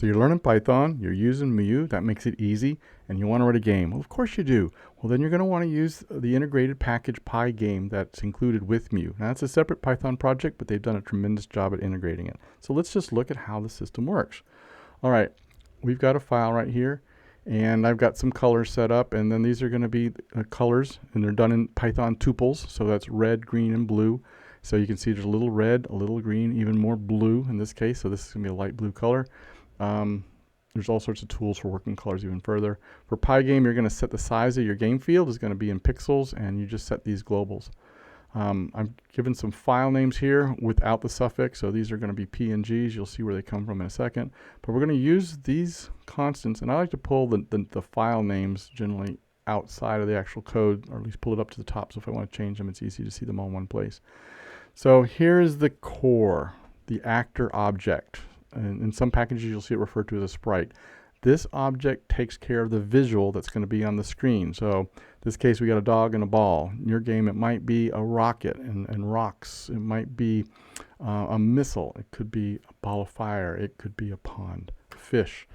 So you're learning Python, you're using Mu, that makes it easy, and you want to write a game. Well, of course you do. Well, then you're going to want to use the integrated package pygame that's included with Mu. Now, it's a separate Python project, but they've done a tremendous job at integrating it. So let's just look at how the system works. All right, we've got a file right here, and I've got some colors set up, and then these are going to be colors, and they're done in Python tuples, so that's red, green, and blue. So you can see there's a little red, a little green, even more blue in this case, so this is going to be a light blue color. There's all sorts of tools for working colors even further. For Pygame, you're going to set the size of your game field is going to be in pixels, and you just set these globals. I'm given some file names here without the suffix, so these are going to be PNGs. You'll see where they come from in a second. But we're going to use these constants, and I like to pull the file names generally outside of the actual code, or at least pull it up to the top, so if I want to change them, it's easy to see them all in one place. So here is the core, the actor object. And in some packages, you'll see it referred to as a sprite. This object takes care of the visual that's going to be on the screen. So in this case, we got a dog and a ball. In your game, it might be a rocket and rocks. It might be a missile. It could be a ball of fire. It could be a pond, a fish.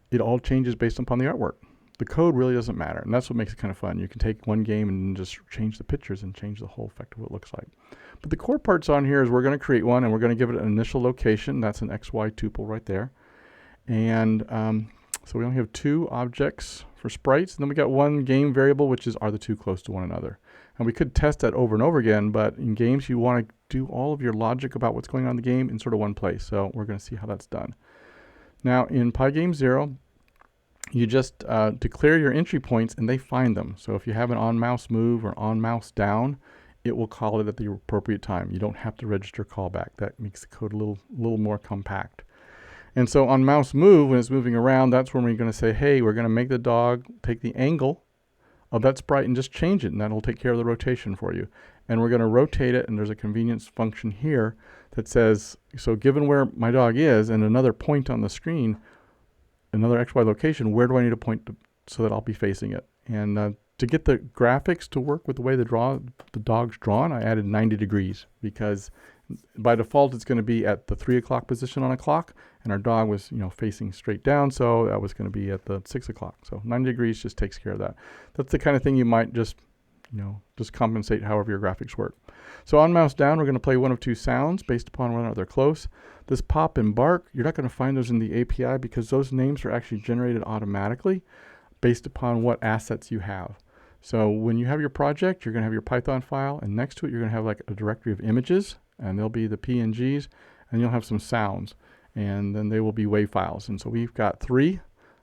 It all changes based upon the artwork. The code really doesn't matter, and that's what makes it kind of fun. You can take one game and just change the pictures and change the whole effect of what it looks like. But the core parts on here is we're going to create one, and we're going to give it an initial location. That's an XY tuple right there. And so we only have two objects for sprites, and then we got one game variable, which is, are the two close to one another? And we could test that over and over again, but in games, you want to do all of your logic about what's going on in the game in sort of one place. So we're going to see how that's done. Now, in Pygame 0, you just declare your entry points and they find them. So if you have an on mouse move or on mouse down, it will call it at the appropriate time. You don't have to register callback. That makes the code a little more compact. And so on mouse move, when it's moving around, that's when we're going to say, hey, we're going to make the dog take the angle of that sprite and just change it, and that'll take care of the rotation for you. And we're going to rotate it, and there's a convenience function here that says, so given where my dog is and another point on the screen, another XY location, where do I need to point to, so that I'll be facing it? And to get the graphics to work with the way the dog's drawn, I added 90 degrees because by default it's going to be at the 3 o'clock position on a clock, and our dog was facing straight down, so that was going to be at the 6 o'clock. So 90 degrees just takes care of that. That's the kind of thing you might just compensate however your graphics work. So on mouse down, we're going to play one of two sounds based upon whether or not they're close. This pop and bark, you're not going to find those in the API because those names are actually generated automatically based upon what assets you have. So when you have your project, you're going to have your Python file, and next to it, you're going to have like a directory of images, and they'll be the PNGs, and you'll have some sounds, and then they will be WAV files. And so we've got 3,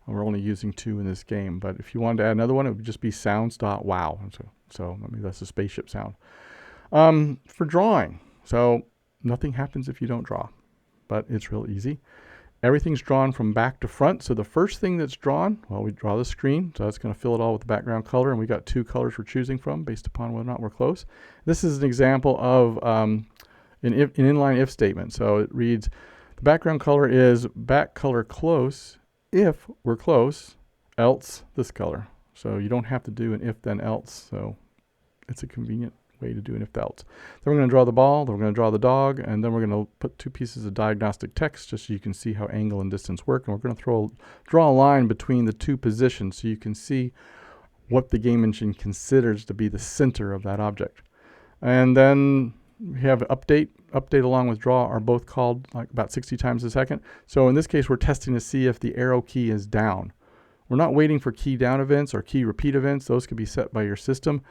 and we're only using 2 in this game. But if you wanted to add another one, it would just be sounds.wow. So I mean, that's a spaceship sound. For drawing, so nothing happens if you don't draw, but it's real easy. Everything's drawn from back to front. So the first thing that's drawn, well, we draw the screen. So that's going to fill it all with the background color. And we got 2 colors we're choosing from based upon whether or not we're close. This is an example of an inline if statement. So it reads, the background color is back color close if we're close, else this color. So you don't have to do an if then else. So it's a convenient way to do an if else. Then we're going to draw the ball, then we're going to draw the dog, and then we're going to put 2 pieces of diagnostic text just so you can see how angle and distance work. And we're going to draw a line between the 2 positions so you can see what the game engine considers to be the center of that object. And then we have update along with draw are both called like about 60 times a second. So in this case, we're testing to see if the arrow key is down. We're not waiting for key down events or key repeat events. Those can be set by your system.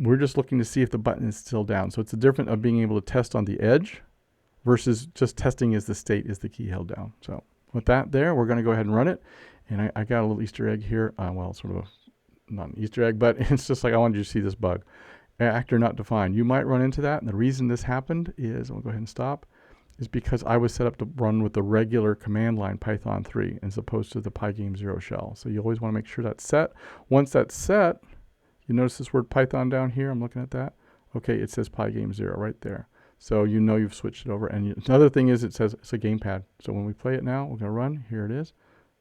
We're just looking to see if the button is still down. So it's the difference of being able to test on the edge versus just testing is the state is the key held down. So with that there, we're going to go ahead and run it. And I got a little Easter egg here. Well, sort of not an Easter egg, but it's just like I wanted you to see this bug. Actor not defined. You might run into that. And the reason this happened is, I'll go ahead and stop, is because I was set up to run with the regular command line Python 3 as opposed to the Pygame 0 shell. So you always want to make sure that's set. Once that's set, you notice this word Python down here. I'm looking at that. Okay, it says Pygame 0 right there. So you know you've switched it over. And another thing is it says it's a gamepad. So when we play it now, we're going to run. Here it is.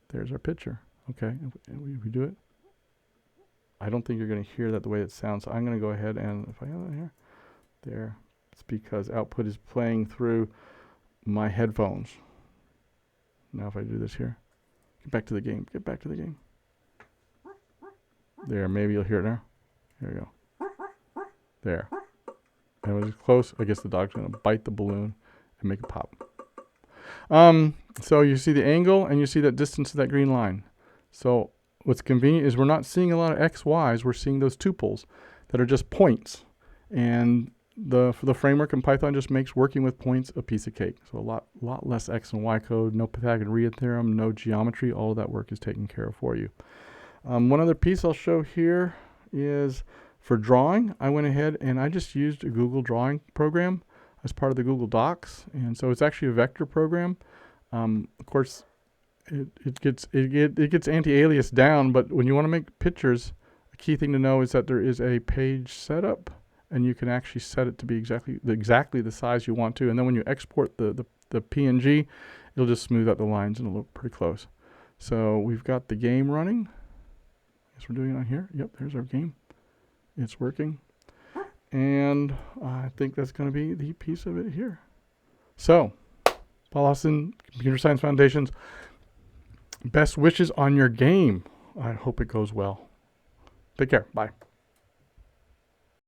There's our picture. Okay, we do it. I don't think you're going to hear that the way it sounds. So I'm going to go ahead and, if I have it here, there. It's because output is playing through my headphones. Now if I do this here, get back to the game. Get back to the game. There, maybe you'll hear it now. Here we go. There. And when it's close, I guess the dog's going to bite the balloon and make it pop. So you see the angle and you see that distance to that green line. So what's convenient is we're not seeing a lot of X, Y's. We're seeing those tuples that are just points. And the framework in Python just makes working with points a piece of cake. So a lot less X and Y code, no Pythagorean theorem, no geometry. All of that work is taken care of for you. One other piece I'll show here is for drawing. I went ahead and I just used a Google drawing program as part of the Google Docs. And so it's actually a vector program. Of course, it gets anti-alias down, but when you want to make pictures, a key thing to know is that there is a page setup, and you can actually set it to be exactly the size you want to. And then when you export the PNG, it'll just smooth out the lines and it'll look pretty close. So we've got the game running. Yes, we're doing it on here. Yep, there's our game. It's working. And I think that's going to be the piece of it here. So, Paul Austin, Computer Science Foundation's best wishes on your game. I hope it goes well. Take care. Bye.